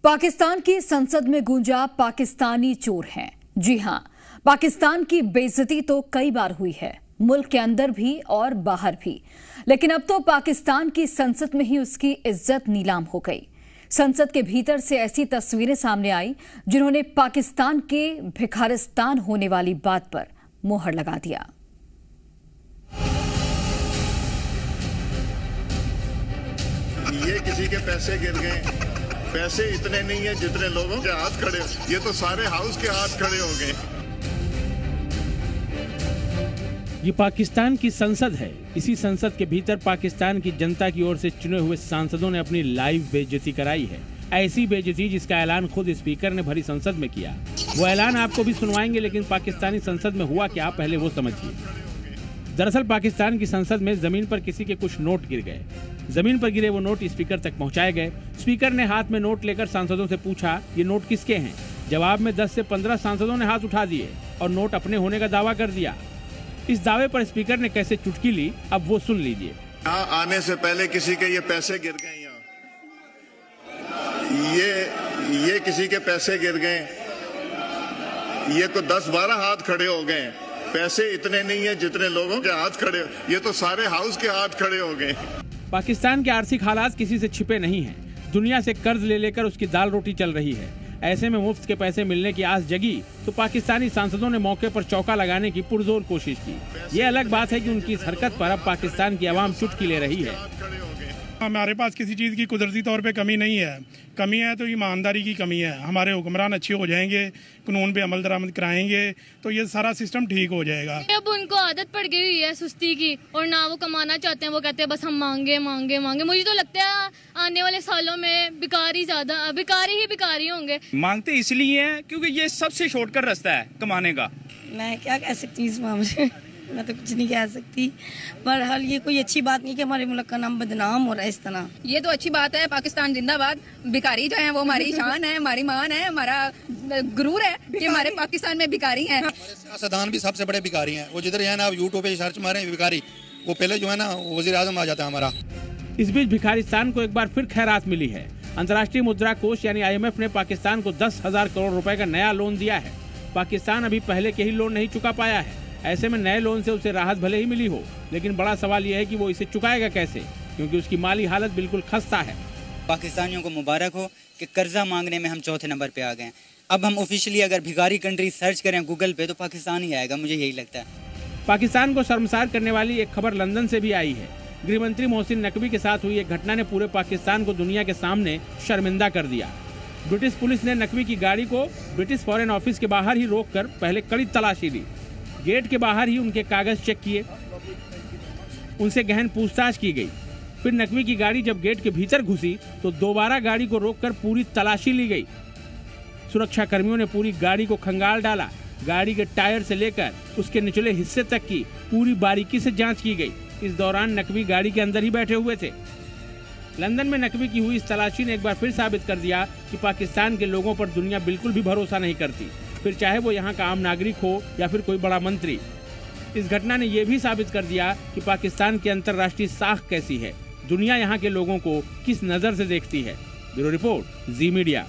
पाकिस्तान की संसद में गूंजा पाकिस्तानी चोर हैं। जी हां, पाकिस्तान की बेइज्जती तो कई बार हुई है, मुल्क के अंदर भी और बाहर भी, लेकिन अब तो पाकिस्तान की संसद में ही उसकी इज्जत नीलाम हो गई। संसद के भीतर से ऐसी तस्वीरें सामने आई जिन्होंने पाकिस्तान के भिखारिस्तान होने वाली बात पर मोहर लगा दिया। ये किसी के पैसे गिर गए, पैसे इतने नहीं है जितने लोगों के हाथ खड़े, ये तो सारे हाउस के हाथ खड़े हो गए। ये पाकिस्तान की संसद है। इसी संसद के भीतर पाकिस्तान की जनता की ओर से चुने हुए सांसदों ने अपनी लाइव बेइज्जती कराई है। ऐसी बेइज्जती जिसका ऐलान खुद स्पीकर ने भरी संसद में किया। वो ऐलान आपको भी सुनवाएंगे, लेकिन पाकिस्तानी संसद में हुआ क्या, पहले वो समझिए। दरअसल पाकिस्तान की संसद में जमीन पर किसी के कुछ नोट गिर गए। जमीन पर गिरे वो नोट स्पीकर तक पहुंचाए गए। स्पीकर ने हाथ में नोट लेकर सांसदों से पूछा, ये नोट किसके हैं? जवाब में 10 से 15 सांसदों ने हाथ उठा दिए और नोट अपने होने का दावा कर दिया। इस दावे पर स्पीकर ने कैसे चुटकी ली, अब वो सुन लीजिए। यहाँ आने से पहले किसी के ये पैसे गिर गए, यहाँ ये किसी के पैसे गिर गए, ये तो 10-12 हाथ खड़े हो गए। पैसे इतने नहीं है जितने लोगों के हाथ खड़े, ये तो सारे हाउस के हाथ खड़े हो गए। पाकिस्तान के आर्थिक हालात किसी से छिपे नहीं हैं। दुनिया से कर्ज ले लेकर उसकी दाल रोटी चल रही है। ऐसे में मुफ्त के पैसे मिलने की आस जगी तो पाकिस्तानी सांसदों ने मौके पर चौका लगाने की पुरजोर कोशिश की। ये अलग बात है कि उनकी इस हरकत पर अब पाकिस्तान की आवाम चुटकी ले रही है। हमारे पास किसी चीज़ की कुदरती तौर पे कमी नहीं है। कमी है तो ईमानदारी की कमी है। हमारे हुक्मरान अच्छे हो जाएंगे, कानून पे अमल दरामद कराएंगे तो ये सारा सिस्टम ठीक हो जाएगा। अब उनको आदत पड़ गई हुई है सुस्ती की, और ना वो कमाना चाहते हैं। वो कहते हैं बस हम मांगे मांगे मांगे। मुझे तो लगता है आने वाले सालों में भिखारी ही भिखारी होंगे। मांगते इसलिए हैं क्योंकि ये सबसे शॉर्टकट रास्ता है कमाने का। मैं क्या कह सकती हूँ इस मामले, मैं तो कुछ नहीं कह सकती। पर हाल ये कोई अच्छी बात नहीं कि हमारे मुल्क का नाम बदनाम हो रहा है इस तरह। ये तो अच्छी बात है। पाकिस्तान जिंदाबाद। भिखारी जो है वो हमारी शान है, हमारी मान है, हमारा गुरूर है कि हमारे पाकिस्तान में भिखारी हैं। सियासतदान भी सबसे बड़े भिखारी हैं। वो जिधर है ना, यूट्यूब पे सर्च मारे भिखारी, वो पहले जो है ना वजीर आजम आ जाता है हमारा। इस बीच भिखारिस्तान को एक बार फिर खैरात मिली है। अंतर्राष्ट्रीय मुद्रा कोष यानी IMF ने पाकिस्तान को 10,000 करोड़ रुपए का नया लोन दिया है। पाकिस्तान अभी पहले के ही लोन नहीं चुका पाया है। ऐसे में नए लोन से उसे राहत भले ही मिली हो, लेकिन बड़ा सवाल यह है कि वो इसे चुकाएगा कैसे, क्योंकि उसकी माली हालत बिल्कुल खस्ता है। पाकिस्तानियों को मुबारक हो कि कर्जा मांगने में हम चौथे नंबर पे आ गए। अब हम ऑफिशियली अगर भिखारी कंट्री सर्च करें गूगल पे तो पाकिस्तान ही आएगा, मुझे यही लगता है। पाकिस्तान को शर्मसार करने वाली एक खबर लंदन से भी आई है। गृह मंत्री मोहसिन नकवी के साथ हुई एक घटना ने पूरे पाकिस्तान को दुनिया के सामने शर्मिंदा कर दिया। ब्रिटिश पुलिस ने नकवी की गाड़ी को ब्रिटिश फॉरेन ऑफिस के बाहर ही रोककर पहले कड़ी तलाशी ली। गेट के बाहर ही उनके कागज चेक किए, उनसे गहन पूछताछ की गई। फिर नकवी की गाड़ी जब गेट के भीतर घुसी तो दोबारा गाड़ी को रोककर पूरी तलाशी ली गई। सुरक्षा कर्मियों ने पूरी गाड़ी को खंगाल डाला। गाड़ी के टायर से लेकर उसके निचले हिस्से तक की पूरी बारीकी से जांच की गई। इस दौरान नकवी गाड़ी के अंदर ही बैठे हुए थे। लंदन में नकवी की हुई इस तलाशी ने एक बार फिर साबित कर दिया कि पाकिस्तान के लोगों पर दुनिया बिल्कुल भी भरोसा नहीं करती, फिर चाहे वो यहाँ का आम नागरिक हो या फिर कोई बड़ा मंत्री। इस घटना ने यह भी साबित कर दिया कि पाकिस्तान की अंतर्राष्ट्रीय साख कैसी है, दुनिया यहाँ के लोगों को किस नज़र से देखती है। ब्यूरो रिपोर्ट, जी मीडिया।